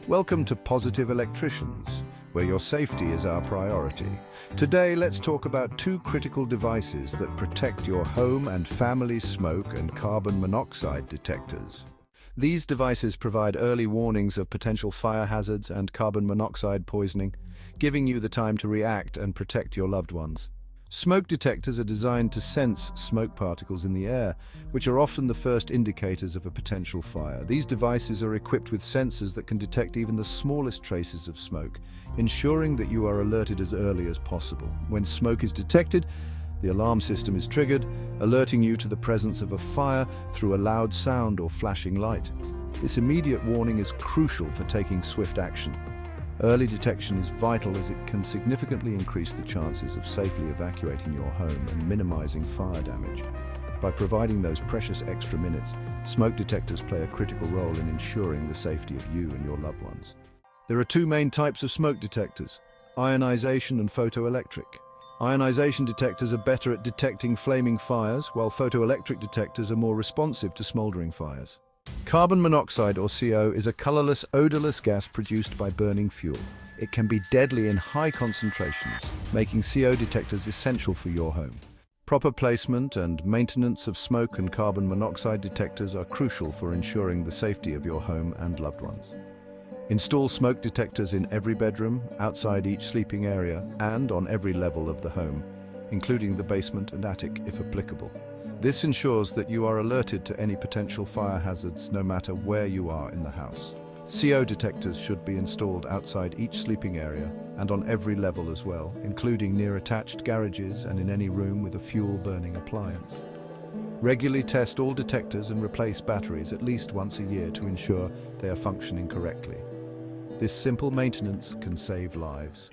Welcome to Positive Electricians, where your safety is our priority. Today, let's talk about two critical devices that protect your home and family's smoke and carbon monoxide detectors. These devices provide early warnings of potential fire hazards and carbon monoxide poisoning, giving you the time to react and protect your loved ones. Smoke detectors are designed to sense smoke particles in the air, which are often the first indicators of a potential fire. These devices are equipped with sensors that can detect even the smallest traces of smoke, ensuring that you are alerted as early as possible. When smoke is detected, the alarm system is triggered, alerting you to the presence of a fire through a loud sound or flashing light. This immediate warning is crucial for taking swift action. Early detection is vital as it can significantly increase the chances of safely evacuating your home and minimizing fire damage. By providing those precious extra minutes, smoke detectors play a critical role in ensuring the safety of you and your loved ones. There are two main types of smoke detectors: ionization and photoelectric. Ionization detectors are better at detecting flaming fires, while photoelectric detectors are more responsive to smoldering fires. Carbon monoxide, or CO, is a colorless, odorless gas produced by burning fuel. It can be deadly in high concentrations, making CO detectors essential for your home. Proper placement and maintenance of smoke and carbon monoxide detectors are crucial for ensuring the safety of your home and loved ones. Install smoke detectors in every bedroom, outside each sleeping area, and on every level of the home, including the basement and attic if applicable. This ensures that you are alerted to any potential fire hazards no matter where you are in the house. CO detectors should be installed outside each sleeping area and on every level as well, including near attached garages and in any room with a fuel-burning appliance. Regularly test all detectors and replace batteries at least once a year to ensure they are functioning correctly. This simple maintenance can save lives.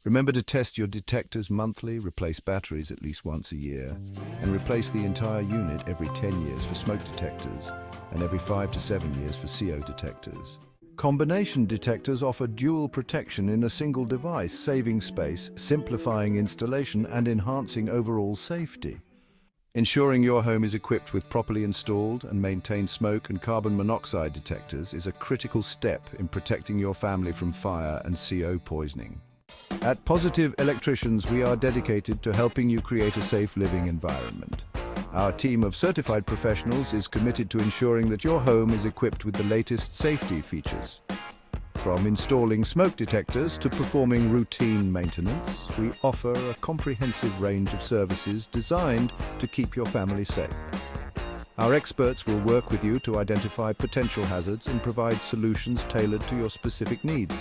Remember to test your detectors monthly, replace batteries at least once a year, and replace the entire unit every 10 years for smoke detectors and every 5 to 7 years for CO detectors. Combination detectors offer dual protection in a single device, saving space, simplifying installation, and enhancing overall safety. Ensuring your home is equipped with properly installed and maintained smoke and carbon monoxide detectors is a critical step in protecting your family from fire and CO poisoning. At Positive Electricians, we are dedicated to helping you create a safe living environment. Our team of certified professionals is committed to ensuring that your home is equipped with the latest safety features. From installing smoke detectors to performing routine maintenance, we offer a comprehensive range of services designed to keep your family safe. Our experts will work with you to identify potential hazards and provide solutions tailored to your specific needs.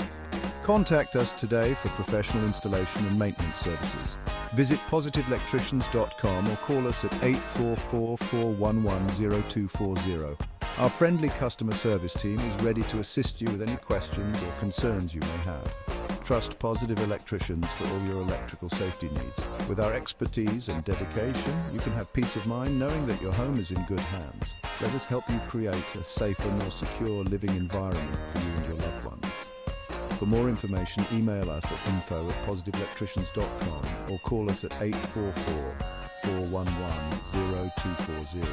Contact us today for professional installation and maintenance services. Visit positiveelectricians.com or call us at 844-411-0240. Our friendly customer service team is ready to assist you with any questions or concerns you may have. Trust Positive Electricians for all your electrical safety needs. With our expertise and dedication, you can have peace of mind knowing that your home is in good hands. Let us help you create a safer, more secure living environment for you and your loved ones. For more information, email us at info@positiveelectricians.com or call us at 844-411-0240.